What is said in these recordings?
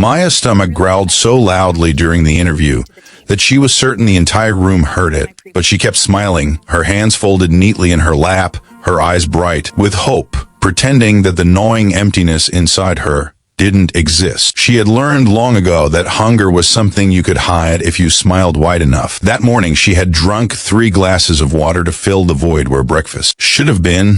Maya's stomach growled so loudly during the interview that she was certain the entire room heard it, but she kept smiling, her hands folded neatly in her lap, her eyes bright with hope, pretending that the gnawing emptiness inside her didn't exist. She had learned long ago that hunger was something you could hide if you smiled wide enough. That morning, she had drunk 3 glasses of water to fill the void where breakfast should have been,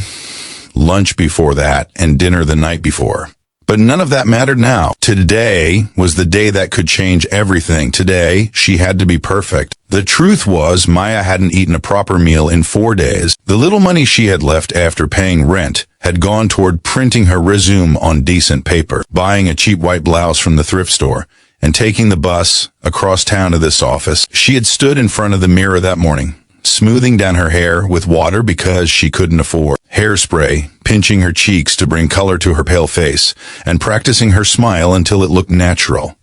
lunch before that, and dinner the night before. But none of that mattered now. Today was the day that could change everything. Today, she had to be perfect. The truth was, Maya hadn't eaten a proper meal in 4 days. The little money she had left after paying rent had gone toward printing her resume on decent paper, buying a cheap white blouse from the thrift store, and taking the bus across town to this office. She had stood in front of the mirror that morning, smoothing down her hair with water because she couldn't afford hairspray, pinching her cheeks to bring color to her pale face, and practicing her smile until it looked natural,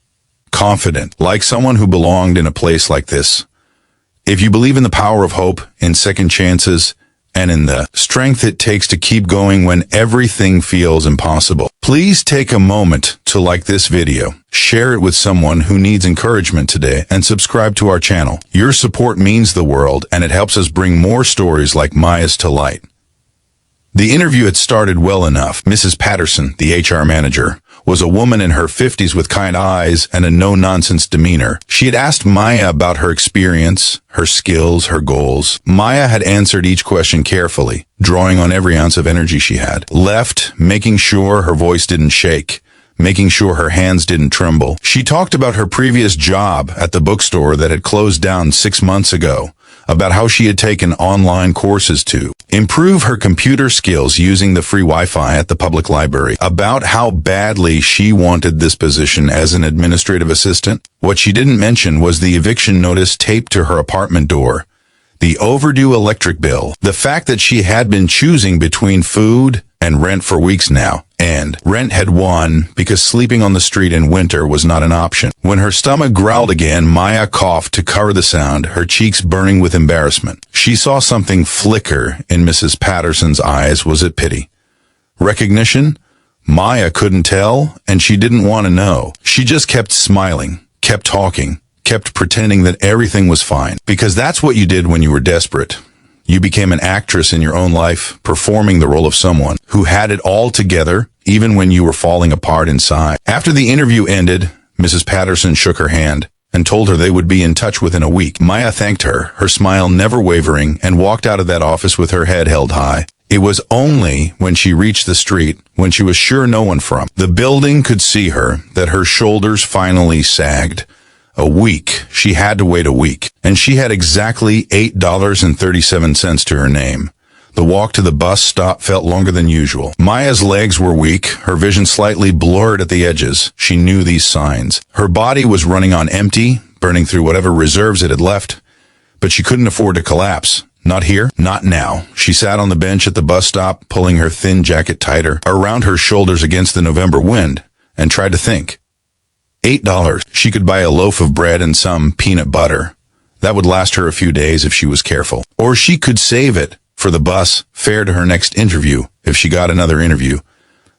confident, like someone who belonged in a place like this. If you believe in the power of hope, in second chances, and in the strength it takes to keep going when everything feels impossible, please take a moment to like this video, share it with someone who needs encouragement today, and subscribe to our channel. Your support means the world, and it helps us bring more stories like Maya's to light. The interview had started well enough. Mrs. Patterson, the HR manager, was a woman in her 50s with kind eyes and a no-nonsense demeanor. She had asked Maya about her experience, her skills, her goals. Maya had answered each question carefully, drawing on every ounce of energy she had left, making sure her voice didn't shake, making sure her hands didn't tremble. She talked about her previous job at the bookstore that had closed down 6 months ago, about how she had taken online courses to improve her computer skills using the free Wi-Fi at the public library, about how badly she wanted this position as an administrative assistant. What she didn't mention was the eviction notice taped to her apartment door, the overdue electric bill, the fact that she had been choosing between food and rent for weeks now, and rent had won because sleeping on the street in winter was not an option. When her stomach growled again, Maya coughed to cover the sound, her cheeks burning with embarrassment. She saw something flicker in Mrs. Patterson's eyes. Was it pity? Recognition? Maya couldn't tell, and she didn't want to know. She just kept smiling, kept talking, kept pretending that everything was fine, because that's what you did when you were desperate. You became an actress in your own life, performing the role of someone who had it all together, even when you were falling apart inside. After the interview ended, Mrs. Patterson shook her hand and told her they would be in touch within a week. Maya thanked her, her smile never wavering, and walked out of that office with her head held high. It was only when she reached the street, when she was sure no one from the building could see her, that her shoulders finally sagged. A week. She had to wait a week. And she had exactly $8.37 to her name. The walk to the bus stop felt longer than usual. Maya's legs were weak, her vision slightly blurred at the edges. She knew these signs. Her body was running on empty, burning through whatever reserves it had left. But she couldn't afford to collapse. Not here, not now. She sat on the bench at the bus stop, pulling her thin jacket tighter around her shoulders against the November wind, and tried to think. $8. She could buy a loaf of bread and some peanut butter. That would last her a few days if she was careful. Or she could save it for the bus fare to her next interview if she got another interview.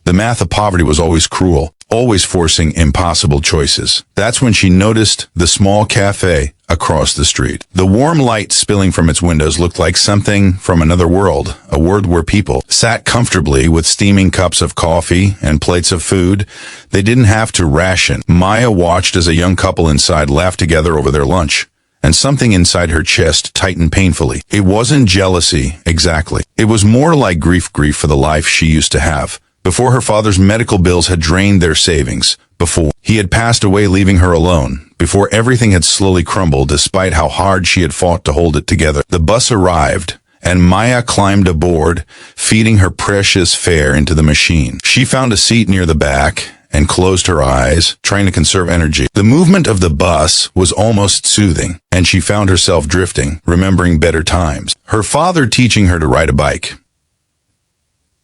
The math of poverty was always cruel, always forcing impossible choices. That's when she noticed the small cafe across the street. The warm light spilling from its windows looked like something from another world, a world where people sat comfortably with steaming cups of coffee and plates of food. They didn't have to ration. Maya watched as a young couple inside laughed together over their lunch, and something inside her chest tightened painfully. It wasn't jealousy, exactly. It was more like grief for the life she used to have, before her father's medical bills had drained their savings, before he had passed away leaving her alone, before everything had slowly crumbled despite how hard she had fought to hold it together. The bus arrived, and Maya climbed aboard, feeding her precious fare into the machine. She found a seat near the back and closed her eyes, trying to conserve energy. The movement of the bus was almost soothing, and she found herself drifting, remembering better times. Her father teaching her to ride a bike.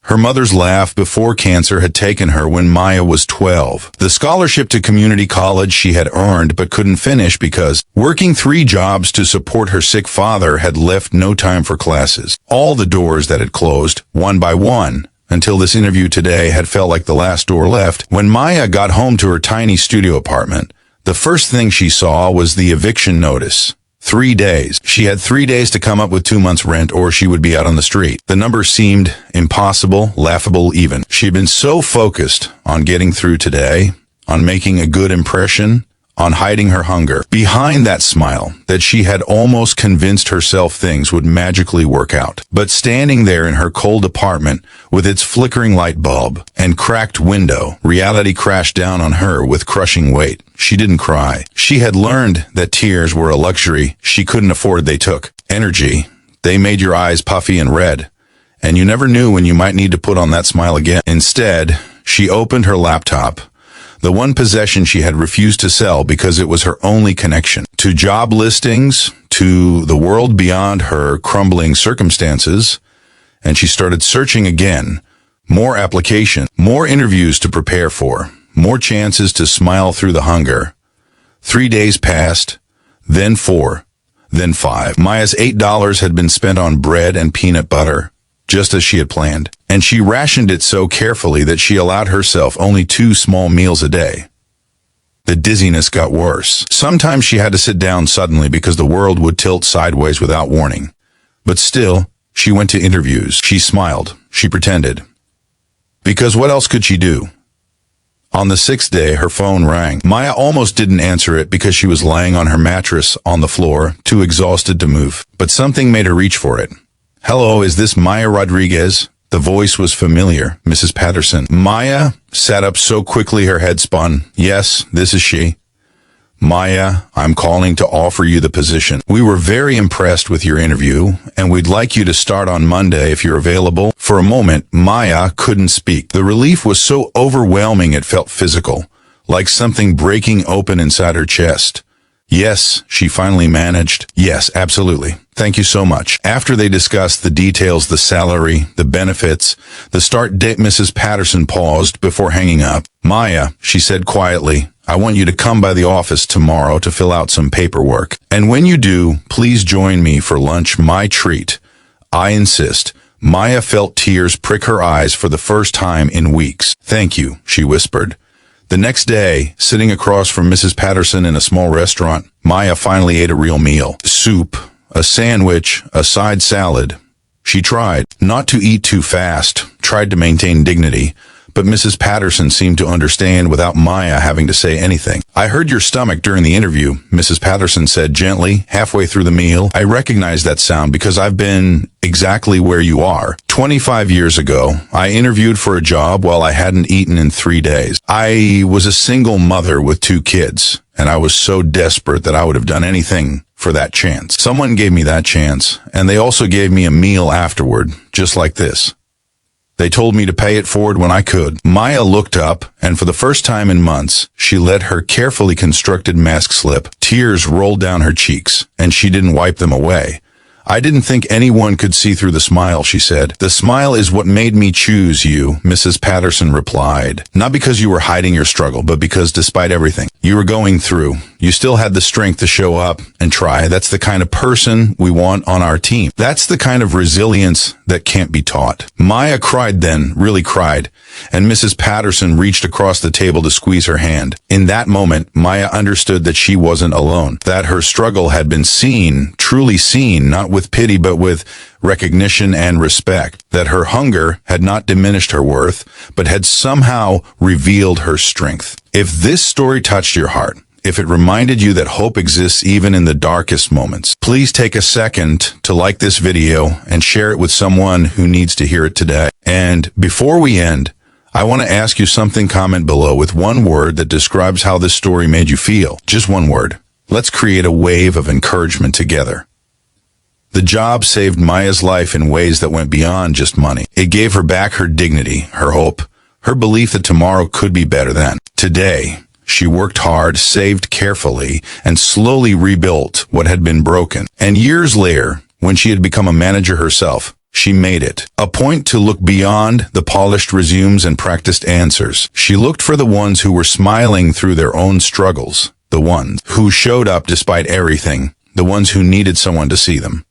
Her mother's laugh before cancer had taken her when Maya was 12. The scholarship to community college she had earned but couldn't finish because working 3 jobs to support her sick father had left no time for classes. All the doors that had closed, one by one, until this interview today had felt like the last door left. When Maya got home to her tiny studio apartment, the first thing she saw was the eviction notice. 3 days. She had 3 days to come up with 2 months' rent or she would be out on the street. The number seemed impossible, laughable even. She had been so focused on getting through today, on making a good impression, on hiding her hunger behind that smile, that she had almost convinced herself things would magically work out. But standing there in her cold apartment with its flickering light bulb and cracked window, reality crashed down on her with crushing weight. She didn't cry. She had learned that tears were a luxury she couldn't afford. They took energy. They made your eyes puffy and red, and you never knew when you might need to put on that smile again. Instead, she opened her laptop, the one possession she had refused to sell because it was her only connection to job listings, to the world beyond her crumbling circumstances, and she started searching again. More application, more interviews to prepare for, more chances to smile through the hunger. 3 days passed, then 4, then 5. Maya's $8 had been spent on bread and peanut butter, just as she had planned, and she rationed it so carefully that she allowed herself only 2 small meals a day. The dizziness got worse. Sometimes she had to sit down suddenly because the world would tilt sideways without warning. But still, she went to interviews. She smiled. She pretended. Because what else could she do? On the 6th day, her phone rang. Maya almost didn't answer it because she was lying on her mattress on the floor, too exhausted to move. But something made her reach for it. Hello, is this Maya Rodriguez? The voice was familiar, Mrs. Patterson. Maya sat up so quickly her head spun. Yes, this is she. Maya, I'm calling to offer you the position. We were very impressed with your interview, and we'd like you to start on Monday if you're available. For a moment, Maya couldn't speak. The relief was so overwhelming it felt physical, like something breaking open inside her chest. Yes, she finally managed. Yes, absolutely. Thank you so much. After they discussed the details, the salary, the benefits, the start date, Mrs. Patterson paused before hanging up. Maya, she said quietly, I want you to come by the office tomorrow to fill out some paperwork. And when you do, please join me for lunch, my treat. I insist. Maya felt tears prick her eyes for the first time in weeks. Thank you, she whispered. The next day, sitting across from Mrs. Patterson in a small restaurant, Maya finally ate a real meal. Soup, a sandwich, a side salad. She tried not to eat too fast, tried to maintain dignity, but Mrs. Patterson seemed to understand without Maya having to say anything. I heard your stomach during the interview, Mrs. Patterson said gently, halfway through the meal. I recognize that sound because I've been exactly where you are. 25 years ago, I interviewed for a job while I hadn't eaten in 3 days. I was a single mother with 2 kids, and I was so desperate that I would have done anything for that chance. Someone gave me that chance, and they also gave me a meal afterward, just like this. They told me to pay it forward when I could. Maya looked up, and for the first time in months, she let her carefully constructed mask slip. Tears rolled down her cheeks, and she didn't wipe them away. I didn't think anyone could see through the smile, she said. The smile is what made me choose you, Mrs. Patterson replied. Not because you were hiding your struggle, but because despite everything you were going through, you still had the strength to show up and try. That's the kind of person we want on our team. That's the kind of resilience that can't be taught. Maya cried then, really cried, and Mrs. Patterson reached across the table to squeeze her hand. In that moment, Maya understood that she wasn't alone, that her struggle had been seen, truly seen, not with pity but with recognition and respect, that her hunger had not diminished her worth, but had somehow revealed her strength. If this story touched your heart, if it reminded you that hope exists even in the darkest moments, please take a second to like this video and share it with someone who needs to hear it today. And before we end, I want to ask you something. Comment below with one word that describes how this story made you feel. Just one word. Let's create a wave of encouragement together. The job saved Maya's life in ways that went beyond just money. It gave her back her dignity, her hope, her belief that tomorrow could be better than today. She worked hard, saved carefully, and slowly rebuilt what had been broken. And years later, when she had become a manager herself, she made it a point to look beyond the polished resumes and practiced answers. She looked for the ones who were smiling through their own struggles, the ones who showed up despite everything, the ones who needed someone to see them.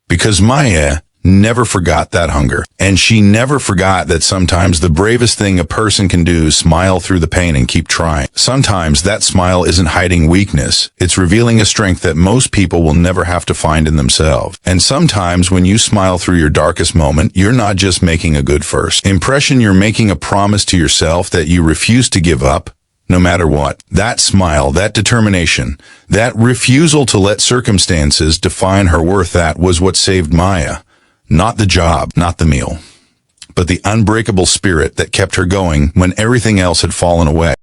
Because Maya never forgot that hunger. And she never forgot that sometimes the bravest thing a person can do is smile through the pain and keep trying. Sometimes that smile isn't hiding weakness. It's revealing a strength that most people will never have to find in themselves. And sometimes when you smile through your darkest moment, you're not just making a good first impression, you're making a promise to yourself that you refuse to give up, no matter what. That smile, that determination, that refusal to let circumstances define her worth, that was what saved Maya. Not the job, not the meal, but the unbreakable spirit that kept her going when everything else had fallen away.